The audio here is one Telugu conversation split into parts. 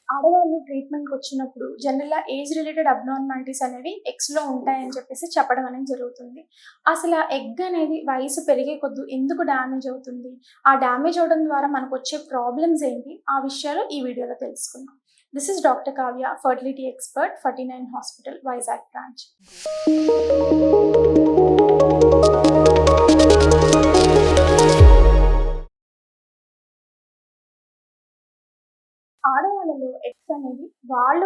ఆడవాళ్ళు ట్రీట్మెంట్‌కి వచ్చినప్పుడు జనరల్‌గా ఏజ్ రిలేటెడ్ అబ్నార్మాలిటీస్ అనేవి ఎగ్స్‌లో ఉంటాయని చెప్పేసి చెప్పడం అనేది జరుగుతుంది. అసల ఎగ్ అనేది వయసు పెరిగే కొద్ది ఎందుకు డ్యామేజ్ అవుతుంది? ఆ డ్యామేజ్ అవ్వడం ద్వారా మనకొచ్చే ప్రాబ్లమ్స్ ఏంటి? ఆ విషయాలు ఈ వీడియోలో తెలుసుకుందాం. This is doctor Kavya, fertility expert, 49 hospital, Vizag branch. ఆడవాళ్ళలో ఎగ్స్ అనేవి వాళ్ళ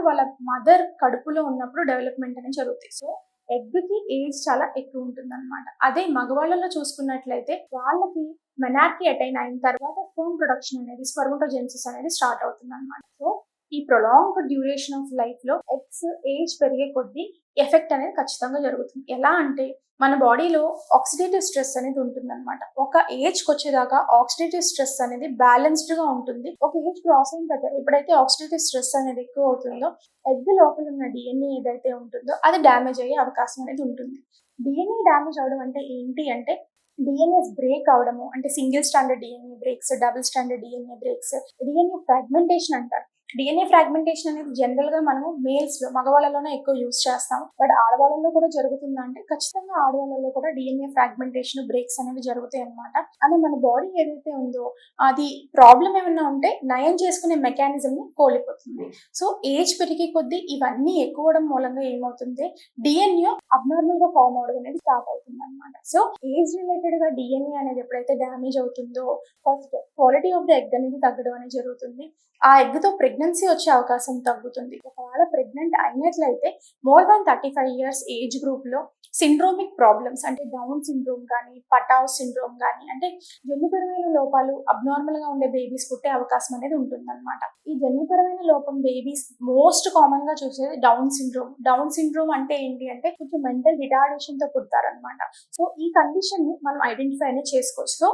మదర్ కడుపులో ఉన్నప్పుడు డెవలప్‌మెంట్ అనేది జరుగుతాయి. సో, ఎగ్‌కి ఏజ్ చాలా ఎక్కువ ఉంటుందన్నమాట. అదే మగవాళ్ళలో చూసుకున్నట్లయితే వాళ్ళకి మెనార్కీ అటైన్ అయిన తర్వాత స్పెర్మ్ ప్రొడక్షన్ అనేది స్పెర్మటోజెనెసిస్ అనేది స్టార్ట్ అవుతుందన్నమాట. సో, ఈ ప్రొలాంగ్డ్ డ్యూరేషన్ ఆఫ్ లైఫ్‌లో ఎగ్స్ ఏజ్ పెరిగే కొద్దీ ఎఫెక్ట్ అనేది ఖచ్చితంగా జరుగుతుంది. ఎలా అంటే మన బాడీలో ఆక్సిడేటివ్ స్ట్రెస్ అనేది ఉంటుందన్నమాట. ఒక ఏజ్‌కొచ్చేదాకా ఆక్సిడేటివ్ స్ట్రెస్ అనేది బ్యాలెన్స్డ్‌గా ఉంటుంది. ఒక ఏజ్ క్రాస్ అయిన తర్వాత ఎప్పుడైతే ఆక్సిడేటివ్ స్ట్రెస్ అనేది ఎక్కువ అవుతుందో ఎగ్ లోపల ఉన్న డీఎన్ఏ ఏదైతే ఉంటుందో అది డ్యామేజ్ అయ్యే అవకాశం అనేది ఉంటుంది. డీఎన్ఏ డ్యామేజ్ అవ్వడం అంటే ఏంటి అంటే డీఎన్ఏస్ బ్రేక్ అవ్వడము, అంటే single standard DNA breaks, double standard DNA breaks, DNA fragmentation అంటారు. డీఎన్ఏ ఫ్రాగ్మెంటేషన్ అనేది జనరల్‌గా మనము మేల్స్‌లో మగవాళ్ళలోనే ఎక్కువ యూజ్ చేస్తాం. బట్ ఆడవాళ్ళలో కూడా జరుగుతుందా అంటే ఖచ్చితంగా ఆడవాళ్ళలో కూడా డీఎన్ఏ ఫ్రాగ్మెంటేషన్, బ్రేక్స్ అనేవి జరుగుతాయన్నమాట. అని మన బాడీ ఏదైతే ఉందో అది ప్రాబ్లమ్ ఏమన్నా ఉంటే నయం చేసుకునే మెకానిజంని కోల్పోతుంది. సో, ఏజ్ పెరిగే కొద్దీ ఇవన్నీ ఎక్కువడం మూలంగా ఏమవుతుంది డీఎన్ఏ అబ్నార్మల్‌గా ఫార్మ్ అవ్వడం అనేది స్టార్ట్ అవుతుందన్నమాట. సో, ఏజ్ రిలేటెడ్‌గా డీఎన్ఏ అనేది ఎప్పుడైతే డ్యామేజ్ అవుతుందో first quality of the egg అనేది తగ్గడం అనేది జరుగుతుంది. ఆ ఎగ్‌తో ప్రెగ్నెన్సీ వచ్చే అవకాశం తగ్గుతుంది. ఒకవేళ ప్రెగ్నెంట్ అయినట్లయితే మోర్ దాన్ 35 ఇయర్స్ ఏజ్ గ్రూప్‌లో సిండ్రోమిక్ ప్రాబ్లమ్స్ అంటే డౌన్ సిండ్రోమ్ గానీ, పటావ్ సిండ్రోమ్ గానీ, అంటే జన్యుపరమైన లోపాలు అబ్నార్మల్‌గా ఉండే బేబీస్ పుట్టే అవకాశం అనేది ఉంటుందన్నమాట. ఈ జన్యుపరమైన లోపం బేబీస్ మోస్ట్ కామన్‌గా చూసేది డౌన్ సిండ్రోమ్. డౌన్ సిండ్రోమ్ అంటే ఏంటి అంటే కొంచెం మెంటల్ రిటార్డేషన్‌తో పుడతారనమాట. సో, ఈ కండిషన్‌ని మనం ఐడెంటిఫై అనేది చేసుకోవచ్చు. సో,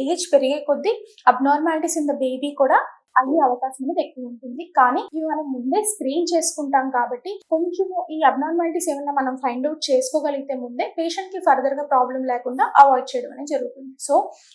ఏజ్ పెరిగే కొద్దీ అబ్నార్మాలిటీస్ ఇన్ ద బేబీ కూడా అయ్యే అవకాశం అనేది ఎక్కువ ఉంటుంది. కానీ ఇవి మనం ముందే స్క్రీన్ చేసుకుంటాం కాబట్టి కొంచెము ఈ అబ్నార్మాలిటీస్ ఏమన్నా మనం ఫైండ్ అవుట్ చేసుకోగలిగితే ముందే పేషెంట్ కి ఫర్దర్ గా ప్రాబ్లం లేకుండా అవాయిడ్ చేయడం అనేది జరుగుతుంది. So,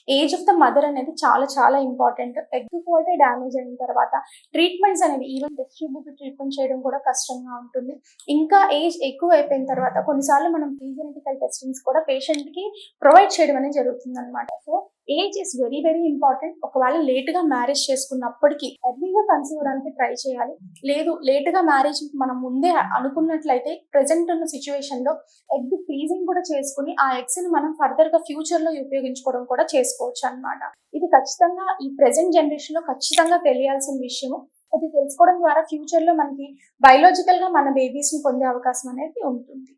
age of the mother అనేది చాలా చాలా ఇంపార్టెంట్. ఎగ్ క్వాలిటీ డ్యామేజ్ అయిన తర్వాత ట్రీట్మెంట్స్ అనేవి ఈవెన్ టెస్ట్ ట్యూబ్ ట్రీట్మెంట్ చేయడం కూడా కష్టంగా ఉంటుంది. ఇంకా ఏజ్ ఎక్కువ అయిపోయిన తర్వాత కొన్నిసార్లు మనం ప్రీజెనెటికల్ టెస్టింగ్స్ కూడా పేషెంట్ కి ప్రొవైడ్ చేయడం అనేది జరుగుతుంది అనమాట. So, age is very very important. ఒకవేళ లేట్‌గా మ్యారేజ్ చేసుకున్నప్పటికీ ఎర్లీగా కన్సీవ్ అవ్వడానికి ట్రై చేయాలి. లేదు లేట్‌గా మ్యారేజ్ మనం ముందే అనుకున్నట్లయితే ప్రెజెంట్ ఉన్న సిట్యుయేషన్‌లో ఎగ్ ఫ్రీజింగ్ కూడా చేసుకొని ఆ ఎగ్స్‌ని మనం ఫర్దర్‌గా ఫ్యూచర్‌లో ఉపయోగించుకోవడం కూడా చేసుకోవచ్చు అన్నమాట. ఇది ఖచ్చితంగా ఈ ప్రెజెంట్ జనరేషన్‌లో ఖచ్చితంగా తెలియాల్సిన విషయము. అది తెలుసుకోవడం ద్వారా ఫ్యూచర్‌లో మనకి బయోలాజికల్‌గా మన బేబీస్‌ని పొందే అవకాశం అనేది ఉంటుంది.